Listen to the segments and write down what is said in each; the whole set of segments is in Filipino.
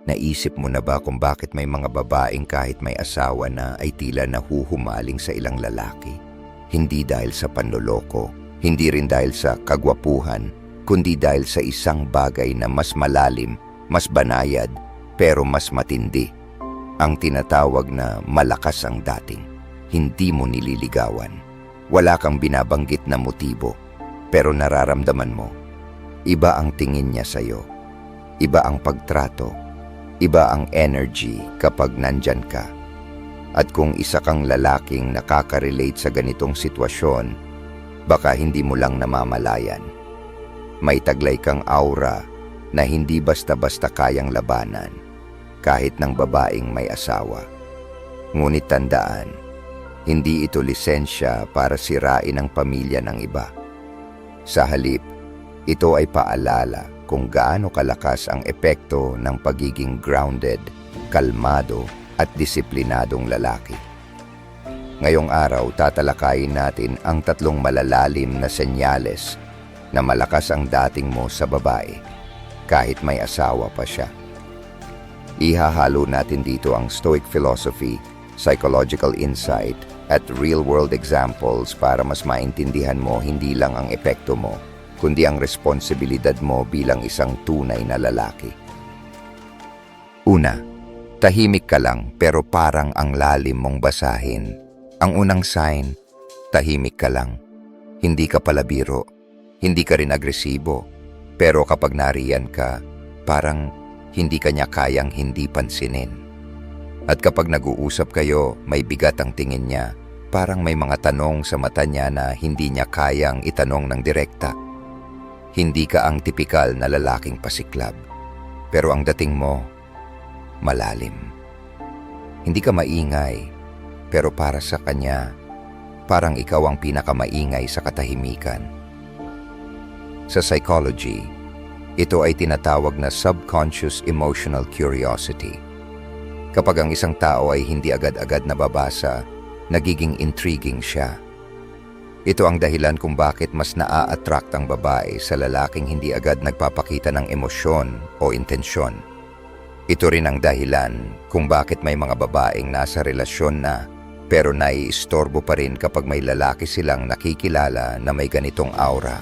Naisip mo na ba kung bakit may mga babaeng kahit may asawa na ay tila nahuhumaling sa ilang lalaki? Hindi dahil sa panloloko, hindi rin dahil sa kagwapuhan, kundi dahil sa isang bagay na mas malalim, mas banayad, pero mas matindi. Ang tinatawag na malakas ang dating. Hindi mo nililigawan. Wala kang binabanggit na motibo, pero nararamdaman mo. Iba ang tingin niya sa'yo. Iba ang pagtrato. Iba ang energy kapag nandyan ka. At kung isa kang lalaking nakaka-relate sa ganitong sitwasyon, baka hindi mo lang namamalayan. May taglay kang aura na hindi basta-basta kayang labanan, kahit ng babaeng may asawa. Ngunit tandaan, hindi ito lisensya para sirain ang pamilya ng iba. Sa halip, ito ay paalala kung gaano kalakas ang epekto ng pagiging grounded, kalmado at disiplinadong lalaki. Ngayong araw, tatalakayin natin ang 3 malalalim na senyales na malakas ang dating mo sa babae, kahit may asawa pa siya. Ihahalo natin dito ang Stoic philosophy, psychological insight, at real-world examples para mas maintindihan mo hindi lang ang epekto mo, kundi ang responsibilidad mo bilang isang tunay na lalaki. Una, tahimik ka lang pero parang ang lalim mong basahin. Ang unang sign, tahimik ka lang. Hindi ka palabiro, hindi ka rin agresibo, pero kapag nariyan ka, parang hindi ka niya kayang hindi pansinin. At kapag nag-uusap kayo, may bigat ang tingin niya, parang may mga tanong sa mata niya na hindi niya kayang itanong ng direkta. Hindi ka ang tipikal na lalaking pasiklab, pero ang dating mo, malalim. Hindi ka maingay, pero para sa kanya, parang ikaw ang pinakamaingay sa katahimikan. Sa psychology, ito ay tinatawag na subconscious emotional curiosity. Kapag ang isang tao ay hindi agad-agad nababasa, nagiging intriguing siya. Ito ang dahilan kung bakit mas naa-attract ang babae sa lalaking hindi agad nagpapakita ng emosyon o intensyon. Ito rin ang dahilan kung bakit may mga babaeng nasa relasyon na pero naiistorbo pa rin kapag may lalaki silang nakikilala na may ganitong aura.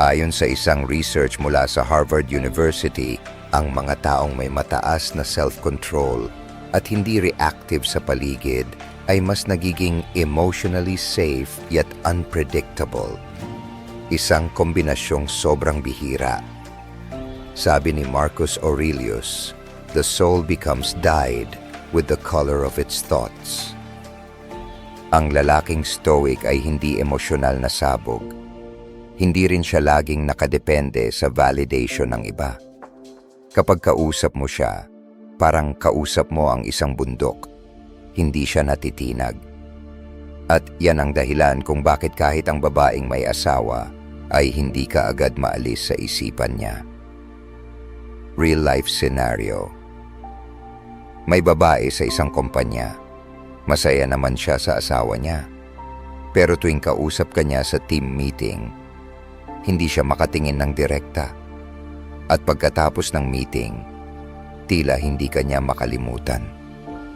Ayon sa isang research mula sa Harvard University, ang mga taong may mataas na self-control at hindi reactive sa paligid ay mas nagiging emotionally safe yet unpredictable. Isang kombinasyong sobrang bihira. Sabi ni Marcus Aurelius, "The soul becomes dyed with the color of its thoughts." Ang lalaking stoic ay hindi emosyonal na sabog. Hindi rin siya laging nakadepende sa validation ng iba. Kapag kausap mo siya, parang kausap mo ang isang bundok. Hindi siya natitinag. At yan ang dahilan kung bakit kahit ang babaeng may asawa ay hindi ka agad maalis sa isipan niya. Real life scenario. May babae sa isang kumpanya. Masaya naman siya sa asawa niya. Pero tuwing kausap ka niya sa team meeting, hindi siya makatingin ng direkta. At pagkatapos ng meeting, tila hindi ka niya makalimutan.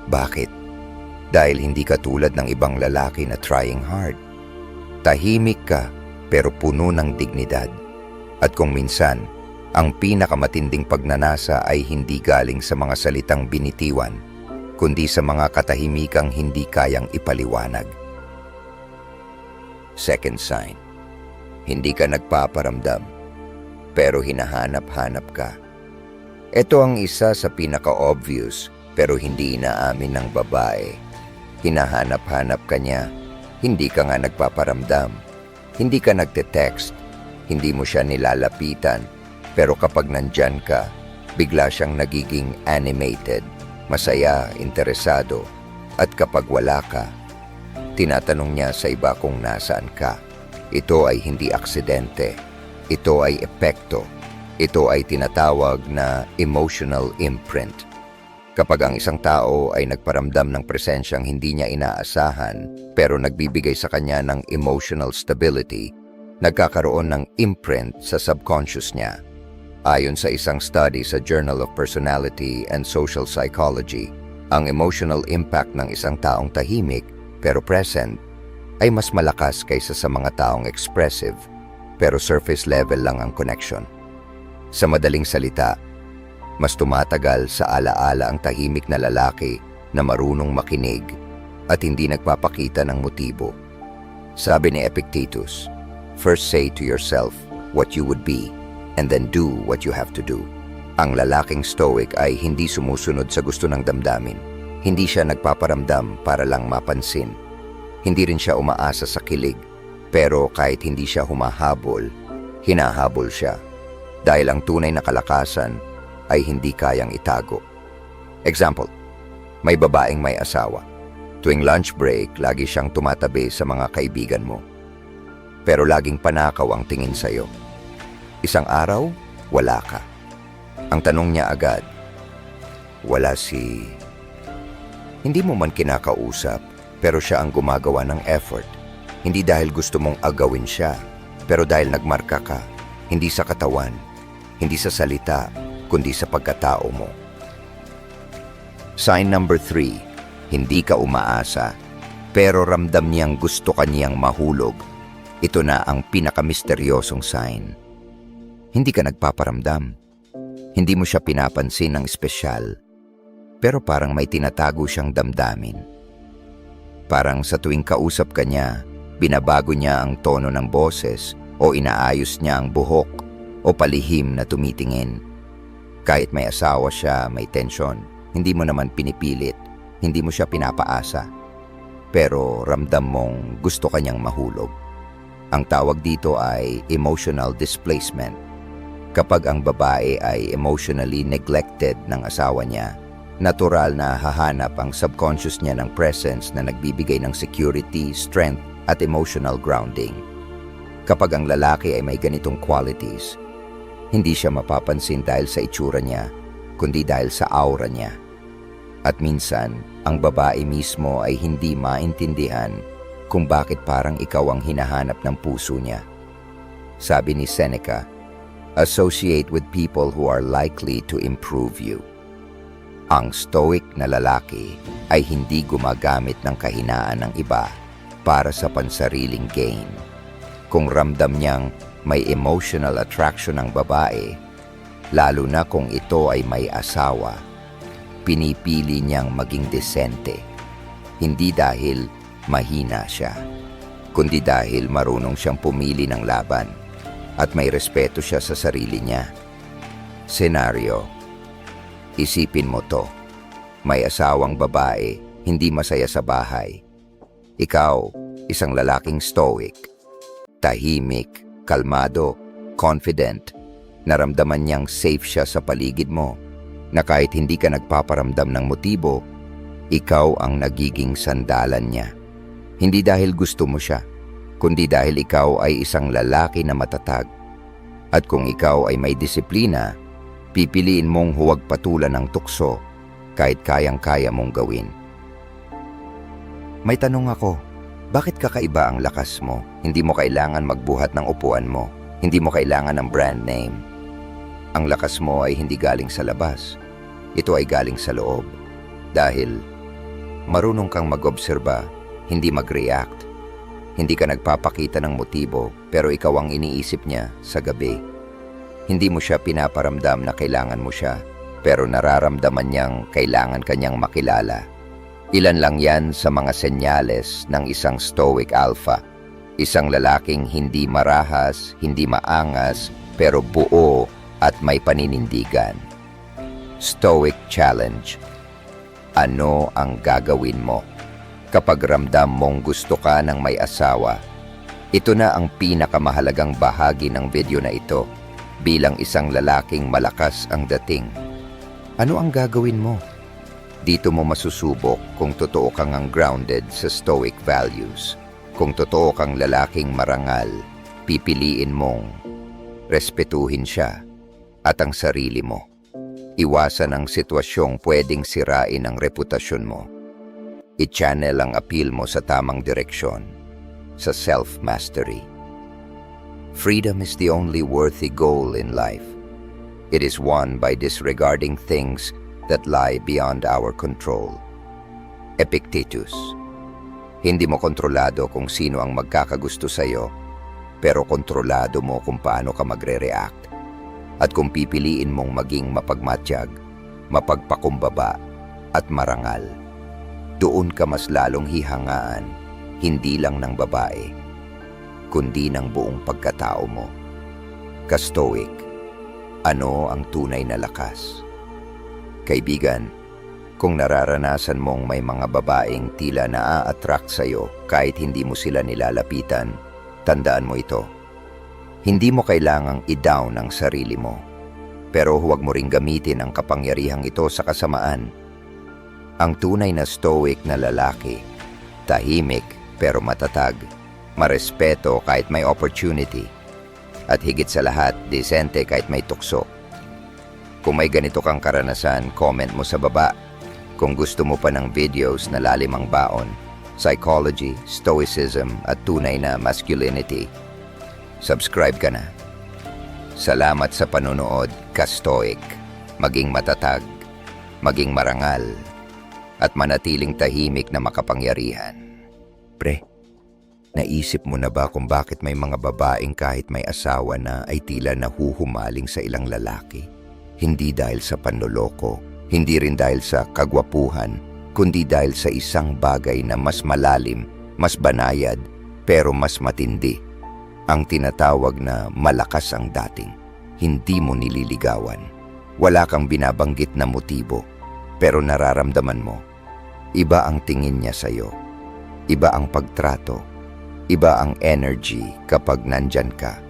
Bakit? Dahil hindi ka tulad ng ibang lalaki na trying hard. Tahimik ka pero puno ng dignidad. At kung minsan, ang pinakamatinding pagnanasa ay hindi galing sa mga salitang binitiwan, kundi sa mga katahimikang hindi kayang ipaliwanag. Second sign, hindi ka nagpaparamdam, pero hinahanap-hanap ka. Ito ang isa sa pinaka-obvious pero hindi inaamin ng babae. Hinahanap-hanap ka niya, hindi ka nga nagpaparamdam, hindi ka nagte-text, hindi mo siya nilalapitan, pero kapag nandyan ka, bigla siyang nagiging animated, masaya, interesado, at kapag wala ka, tinatanong niya sa iba kung nasaan ka. Ito ay hindi aksidente, ito ay epekto, ito ay tinatawag na emotional imprint. Kapag ang isang tao ay nagparamdam ng presensyang hindi niya inaasahan pero nagbibigay sa kanya ng emotional stability, nagkakaroon ng imprint sa subconscious niya. Ayon sa isang study sa Journal of Personality and Social Psychology, ang emotional impact ng isang taong tahimik pero present ay mas malakas kaysa sa mga taong expressive pero surface level lang ang connection. Sa madaling salita, mas tumatagal sa alaala ang tahimik na lalaki na marunong makinig at hindi nagpapakita ng motibo. Sabi ni Epictetus, "First say to yourself what you would be, and then do what you have to do." Ang lalaking stoic ay hindi sumusunod sa gusto ng damdamin. Hindi siya nagpaparamdam para lang mapansin. Hindi rin siya umaasa sa kilig, pero kahit hindi siya humahabol, hinahabol siya. Dahil ang tunay na kalakasan ay hindi kayang itago. Example, may babaeng may asawa. Tuwing lunch break, lagi siyang tumatabi sa mga kaibigan mo. Pero laging panakaw ang tingin sa'yo. Isang araw, wala ka. Ang tanong niya agad, wala si... Hindi mo man kinakausap, pero siya ang gumagawa ng effort. Hindi dahil gusto mong agawin siya, pero dahil nagmarka ka. Hindi sa katawan, hindi sa salita, kundi sa pagkatao mo. Sign number 3, hindi ka umaasa, pero ramdam niyang gusto ka niyang mahulog. Ito na ang pinakamisteryosong sign. Hindi ka nagpaparamdam. Hindi mo siya pinapansin ng espesyal. Pero parang may tinatago siyang damdamin. Parang sa tuwing kausap ka niya, binabago niya ang tono ng boses o inaayos niya ang buhok o palihim na tumitingin. Kahit may asawa siya, may tensyon, hindi mo naman pinipilit, hindi mo siya pinapaasa. Pero ramdam mong gusto ka niyang mahulog. Ang tawag dito ay emotional displacement. Kapag ang babae ay emotionally neglected ng asawa niya, natural na hahanap ang subconscious niya ng presence na nagbibigay ng security, strength at emotional grounding. Kapag ang lalaki ay may ganitong qualities, hindi siya mapapansin dahil sa itsura niya, kundi dahil sa aura niya. At minsan, ang babae mismo ay hindi maintindihan kung bakit parang ikaw ang hinahanap ng puso niya. Sabi ni Seneca, associate with people who are likely to improve you. Ang stoic na lalaki ay hindi gumagamit ng kahinaan ng iba para sa pansariling gain. Kung ramdam niyang may emotional attraction ng babae, lalo na kung ito ay may asawa, pinipili niyang maging desente. Hindi dahil mahina siya, kundi dahil marunong siyang pumili ng laban at may respeto siya sa sarili niya. Senaryo, isipin mo to. May asawang babae, hindi masaya sa bahay. Ikaw, isang lalaking stoic, tahimik, kalmado, confident. Naramdaman niyang safe siya sa paligid mo, na kahit hindi ka nagpaparamdam ng motibo, ikaw ang nagiging sandalan niya. Hindi dahil gusto mo siya, kundi dahil ikaw ay isang lalaki na matatag. At kung ikaw ay may disiplina, pipiliin mong huwag patulan ng tukso kahit kayang-kaya mong gawin. May tanong ako, bakit kakaiba ang lakas mo? Hindi mo kailangan magbuhat ng upuan mo. Hindi mo kailangan ng brand name. Ang lakas mo ay hindi galing sa labas. Ito ay galing sa loob. Dahil marunong kang mag-obserba, hindi mag-react. Hindi ka nagpapakita ng motibo, pero ikaw ang iniisip niya sa gabi. Hindi mo siya pinaparamdam na kailangan mo siya, pero nararamdaman niyang kailangan kanyang makilala. Ilan lang yan sa mga senyales ng isang stoic alpha. Isang lalaking hindi marahas, hindi maangas, pero buo at may paninindigan. Stoic challenge. Ano ang gagawin mo kapag ramdam mong gusto ka ng may asawa? Ito na ang pinakamahalagang bahagi ng video na ito. Bilang isang lalaking malakas ang dating, ano ang gagawin mo? Dito mo masusubok kung totoo kang grounded sa stoic values. Kung totoo kang lalaking marangal, pipiliin mong respetuhin siya at ang sarili mo. Iwasan ang sitwasyong pwedeng sirain ang reputasyon mo. I-channel ang appeal mo sa tamang direksyon, sa self-mastery. Freedom is the only worthy goal in life. It is won by disregarding things that lie beyond our control. Epictetus. Hindi mo kontrolado kung sino ang magkakagusto sa'yo, pero kontrolado mo kung paano ka magre-react. At kung pipiliin mong maging mapagmatyag, mapagpakumbaba, at marangal, doon ka mas lalong hihangaan, hindi lang ng babae, kundi ng buong pagkatao mo. Ka-stoic, ano ang tunay na lakas? Kaibigan, kung nararanasan mong may mga babaeng tila naa-attract sa'yo kahit hindi mo sila nilalapitan, tandaan mo ito. Hindi mo kailangang i-down ang sarili mo, pero huwag mo ring gamitin ang kapangyarihang ito sa kasamaan. Ang tunay na stoic na lalaki, tahimik pero matatag, marespeto kahit may opportunity, at higit sa lahat, disente kahit may tukso. Kung may ganito kang karanasan, comment mo sa baba. Kung gusto mo pa ng videos na lalim ang baon, psychology, stoicism at tunay na masculinity, subscribe ka na. Salamat sa panonood, ka-stoic. Maging matatag, maging marangal, at manatiling tahimik na makapangyarihan. Pre, naisip mo na ba kung bakit may mga babaeng kahit may asawa na ay tila nahuhumaling sa ilang lalaki? Hindi dahil sa panloloko, hindi rin dahil sa kagwapuhan, kundi dahil sa isang bagay na mas malalim, mas banayad, pero mas matindi. Ang tinatawag na malakas ang dating. Hindi mo nililigawan. Wala kang binabanggit na motibo, pero nararamdaman mo. Iba ang tingin niya sa'yo. Iba ang pagtrato. Iba ang energy kapag nandyan ka.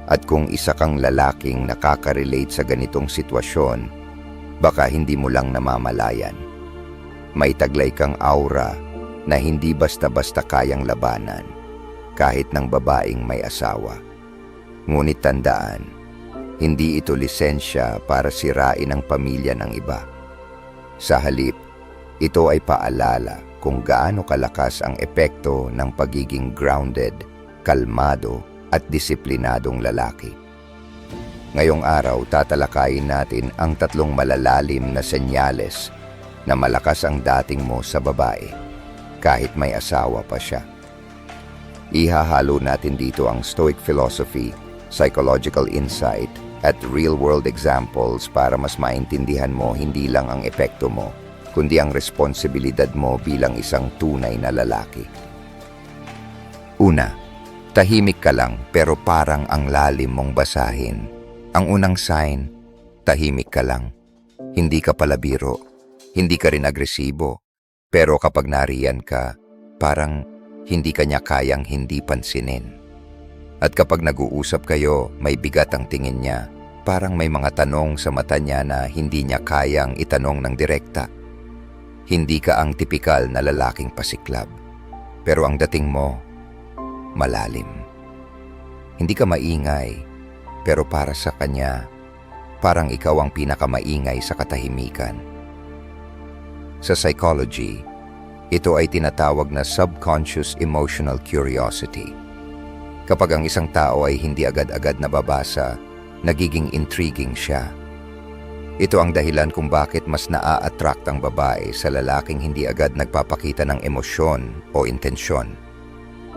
At kung isa kang lalaking nakaka-relate sa ganitong sitwasyon, baka hindi mo lang namamalayan. May taglay kang aura na hindi basta-basta kayang labanan, kahit ng babaeng may asawa. Ngunit tandaan, hindi ito lisensya para sirain ang pamilya ng iba. Sa halip, ito ay paalala kung gaano kalakas ang epekto ng pagiging grounded, kalmado at disiplinadong lalaki. Ngayong araw, tatalakayin natin ang 3 malalalim na senyales na malakas ang dating mo sa babae, kahit may asawa pa siya. Ihahalo natin dito ang Stoic philosophy, psychological insight, at real-world examples para mas maintindihan mo hindi lang ang epekto mo, kundi ang responsibilidad mo bilang isang tunay na lalaki. Una, tahimik ka lang pero parang ang lalim mong basahin. Ang unang sign, tahimik ka lang. Hindi ka palabiro, hindi ka rin agresibo, pero kapag nariyan ka, parang hindi ka niya kayang hindi pansinin. At kapag nag-uusap kayo, may bigat ang tingin niya, parang may mga tanong sa mata niya na hindi niya kayang itanong ng direkta. Hindi ka ang tipikal na lalaking pasiklab, pero ang dating mo, malalim. Hindi ka maingay, pero para sa kanya, parang ikaw ang pinakamaingay sa katahimikan. Sa psychology, ito ay tinatawag na subconscious emotional curiosity. Kapag ang isang tao ay hindi agad-agad nababasa, nagiging intriguing siya. Ito ang dahilan kung bakit mas naa-attract ang babae sa lalaking hindi agad nagpapakita ng emosyon o intensyon.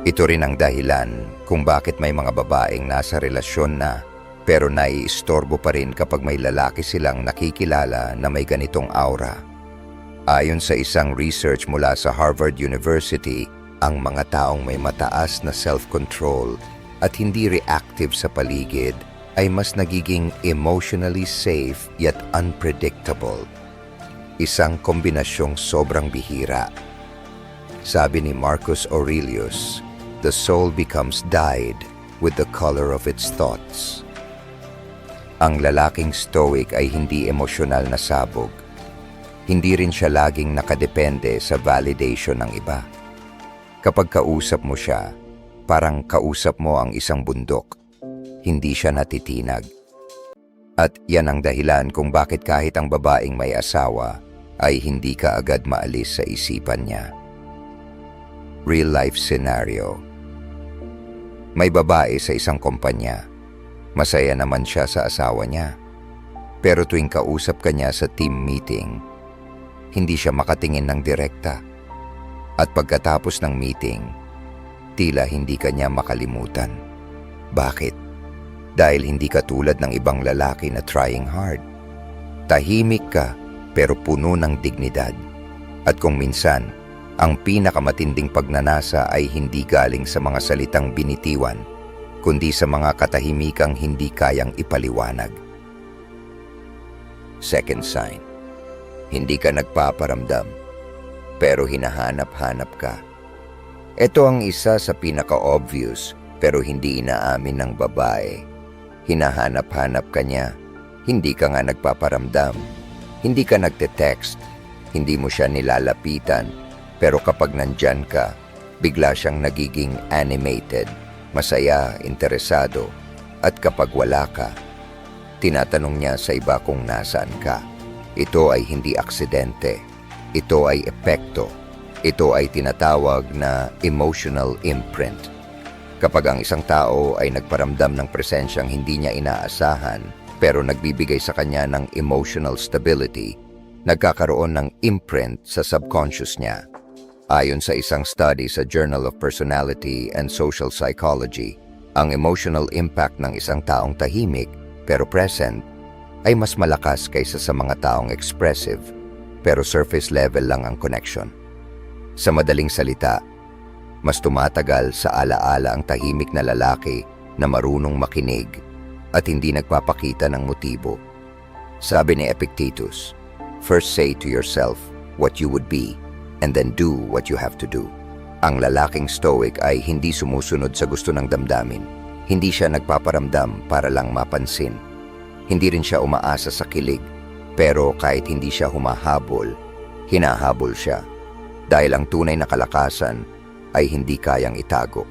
Ito rin ang dahilan kung bakit may mga babaeng nasa relasyon na pero naiistorbo pa rin kapag may lalaki silang nakikilala na may ganitong aura. Ayon sa isang research mula sa Harvard University, ang mga taong may mataas na self-control at hindi reactive sa paligid ay mas nagiging emotionally safe yet unpredictable. Isang kombinasyong sobrang bihira. Sabi ni Marcus Aurelius, the soul becomes dyed with the color of its thoughts. Ang lalaking stoic ay hindi emosyonal na sabog. Hindi rin siya laging nakadepende sa validation ng iba. Kapag kausap mo siya, parang kausap mo ang isang bundok. Hindi siya natitinag. At yan ang dahilan kung bakit kahit ang babaeng may asawa ay hindi ka agad maalis sa isipan niya. Real life scenario. May babae sa isang kumpanya. Masaya naman siya sa asawa niya. Pero tuwing kausap ka niya sa team meeting, hindi siya makatingin ng direkta. At pagkatapos ng meeting, tila hindi ka niya makalimutan. Bakit? Dahil hindi ka tulad ng ibang lalaki na trying hard. Tahimik ka pero puno ng dignidad. At kung minsan, ang pinakamatinding pagnanasa ay hindi galing sa mga salitang binitiwan, kundi sa mga katahimikang hindi kayang ipaliwanag. Second sign, hindi ka nagpaparamdam, pero hinahanap-hanap ka. Ito ang isa sa pinaka-obvious pero hindi inaamin ng babae. Hinahanap-hanap ka niya, hindi ka nga nagpaparamdam, hindi ka nagte-text, hindi mo siya nilalapitan, pero kapag nandyan ka, bigla siyang nagiging animated, masaya, interesado, at kapag wala ka, tinatanong niya sa iba kung nasaan ka. Ito ay hindi aksidente. Ito ay epekto. Ito ay tinatawag na emotional imprint. Kapag ang isang tao ay nagparamdam ng presensyang hindi niya inaasahan, pero nagbibigay sa kanya ng emotional stability, nagkakaroon ng imprint sa subconscious niya. Ayon sa isang study sa Journal of Personality and Social Psychology, ang emotional impact ng isang taong tahimik pero present ay mas malakas kaysa sa mga taong expressive pero surface level lang ang connection. Sa madaling salita, mas tumatagal sa alaala ang tahimik na lalaki na marunong makinig at hindi nagpapakita ng motibo. Sabi ni Epictetus, "First say to yourself what you would be and then do what you have to do." Ang lalaking stoic ay hindi sumusunod sa gusto ng damdamin. Hindi siya nagpaparamdam para lang mapansin. Hindi rin siya umaasa sa kilig, pero kahit hindi siya humahabol, hinahabol siya. Dahil ang tunay na kalakasan ay hindi kayang itago.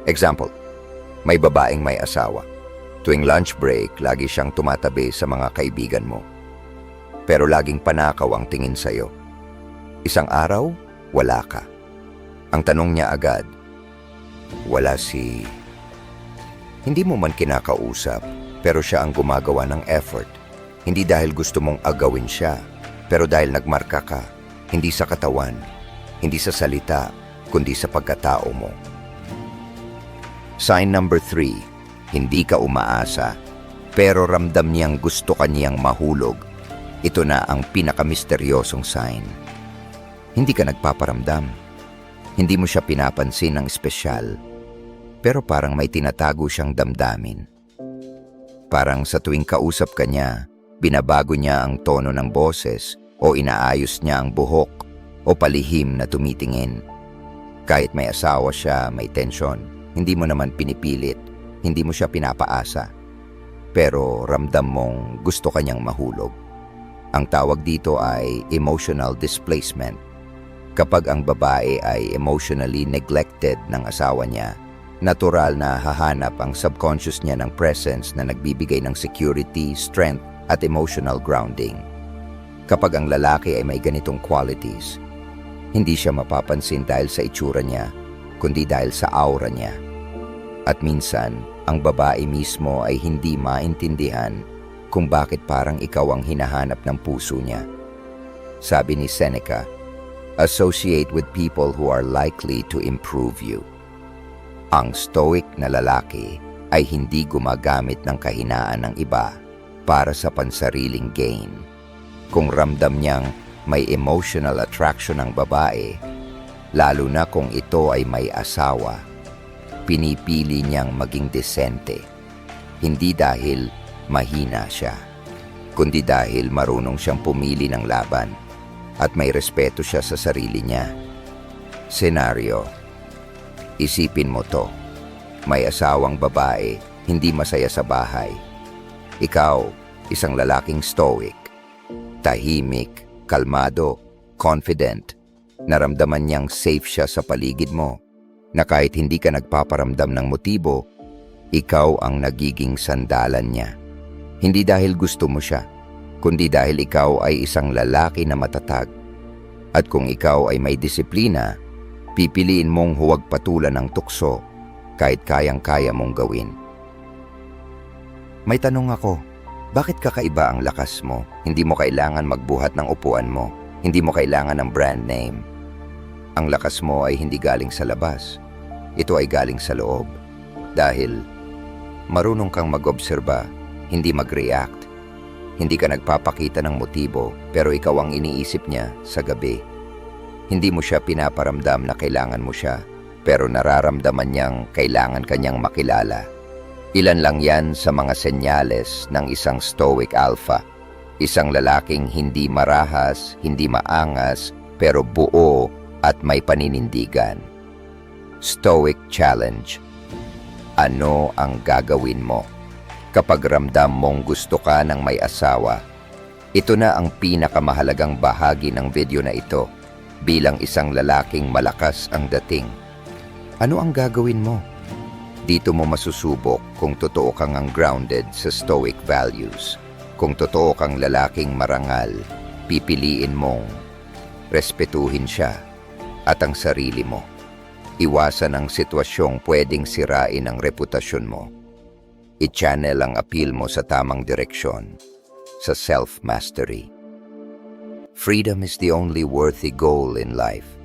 Example, may babaeng may asawa. Tuwing lunch break, lagi siyang tumatabi sa mga kaibigan mo. Pero laging panakaw ang tingin sa'yo. Isang araw, wala ka. Ang tanong niya agad, wala si... Hindi mo man kinakausap, pero siya ang gumagawa ng effort. Hindi dahil gusto mong agawin siya, pero dahil nagmarka ka, hindi sa katawan, hindi sa salita, kundi sa pagkatao mo. Sign number 3, hindi ka umaasa, pero ramdam niyang gusto ka niyang mahulog. Ito na ang pinakamisteryosong sign. Hindi ka nagpaparamdam. Hindi mo siya pinapansin ng espesyal, pero parang may tinatago siyang damdamin. Parang sa tuwing kausap ka niya, binabago niya ang tono ng boses o inaayos niya ang buhok o palihim na tumitingin. Kahit may asawa siya, may tensyon, hindi mo naman pinipilit, hindi mo siya pinapaasa. Pero ramdam mong gusto kanyang mahulog. Ang tawag dito ay emotional displacement. Kapag ang babae ay emotionally neglected ng asawa niya, natural na hahanap ang subconscious niya ng presence na nagbibigay ng security, strength, at emotional grounding. Kapag ang lalaki ay may ganitong qualities, hindi siya mapapansin dahil sa itsura niya, kundi dahil sa aura niya. At minsan, ang babae mismo ay hindi maintindihan kung bakit parang ikaw ang hinahanap ng puso niya. Sabi ni Seneca, "Associate with people who are likely to improve you." Ang stoic na lalaki ay hindi gumagamit ng kahinaan ng iba para sa pansariling gain. Kung ramdam niyang may emotional attraction ng babae, lalo na kung ito ay may asawa, pinipili niyang maging desente. Hindi dahil mahina siya, kundi dahil marunong siyang pumili ng laban at may respeto siya sa sarili niya. Senaryo, isipin mo to. May asawang babae, hindi masaya sa bahay. Ikaw, isang lalaking stoic, tahimik, kalmado, confident. Naramdaman niyang safe siya sa paligid mo, na kahit hindi ka nagpaparamdam ng motibo, ikaw ang nagiging sandalan niya. Hindi dahil gusto mo siya, kundi dahil ikaw ay isang lalaki na matatag. At kung ikaw ay may disiplina, pipiliin mong huwag patulan ng tukso kahit kayang-kaya mong gawin. May tanong ako, Bakit kakaiba ang lakas mo? Hindi mo kailangan magbuhat ng upuan mo. Hindi mo kailangan ng brand name. Ang lakas mo ay hindi galing sa labas. Ito ay galing sa loob. Dahil marunong kang mag-obserba, hindi mag-react. Hindi ka nagpapakita ng motibo, pero ikaw ang iniisip niya sa gabi. Hindi mo siya pinaparamdam na kailangan mo siya, pero nararamdaman niyang kailangan kanyang makilala. Ilan lang yan sa mga senyales ng isang stoic alpha. Isang lalaking hindi marahas, hindi maangas, pero buo at may paninindigan. Stoic challenge. Ano ang gagawin mo kapag ramdam mong gusto ka ng may asawa? Ito na ang pinakamahalagang bahagi ng video na ito. Bilang isang lalaking malakas ang dating, ano ang gagawin mo? Dito mo masusubok kung totoo kang ang grounded sa stoic values. Kung totoo kang lalaking marangal, pipiliin mong respetuhin siya at ang sarili mo. Iwasan ang sitwasyong pwedeng sirain ang reputasyon mo. I-channel ang appeal mo sa tamang direksyon, sa self-mastery. Freedom is the only worthy goal in life.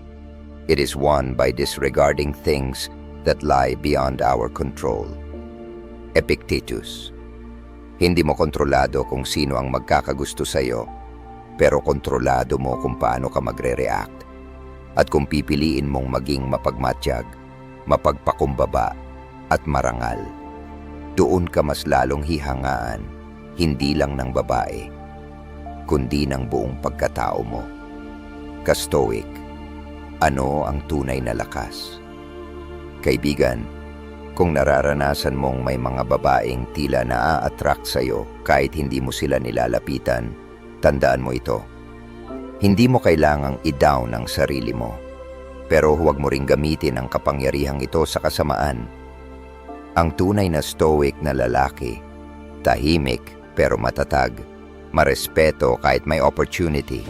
It is won by disregarding things that lie beyond our control. Epictetus. Hindi mo kontrolado kung sino ang magkakagusto sa'yo, pero kontrolado mo kung paano ka magre-react. At kung pipiliin mong maging mapagmatyag, mapagpakumbaba, at marangal, doon ka mas lalong hihangaan, hindi lang ng babae, kundi ng buong pagkatao mo. Ka-stoic, ano ang tunay na lakas? Kaibigan, kung nararanasan mong may mga babaeng tila naa-attract sa'yo kahit hindi mo sila nilalapitan, tandaan mo ito. Hindi mo kailangang i-down ang sarili mo, pero huwag mo ring gamitin ang kapangyarihang ito sa kasamaan. Ang tunay na stoic na lalaki, tahimik pero matatag, marespeto kahit may opportunity,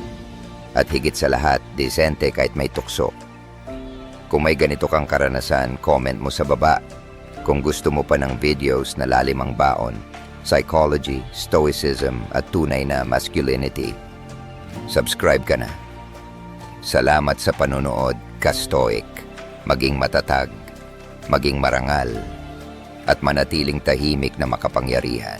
at higit sa lahat, disente kahit may tukso. Kung may ganito kang karanasan, comment mo sa baba. Kung gusto mo pa ng videos na lalim ang baon, psychology, stoicism at tunay na masculinity, subscribe ka na. Salamat sa panonood, ka-stoic. Maging matatag, maging marangal, at manatiling tahimik na makapangyarihan.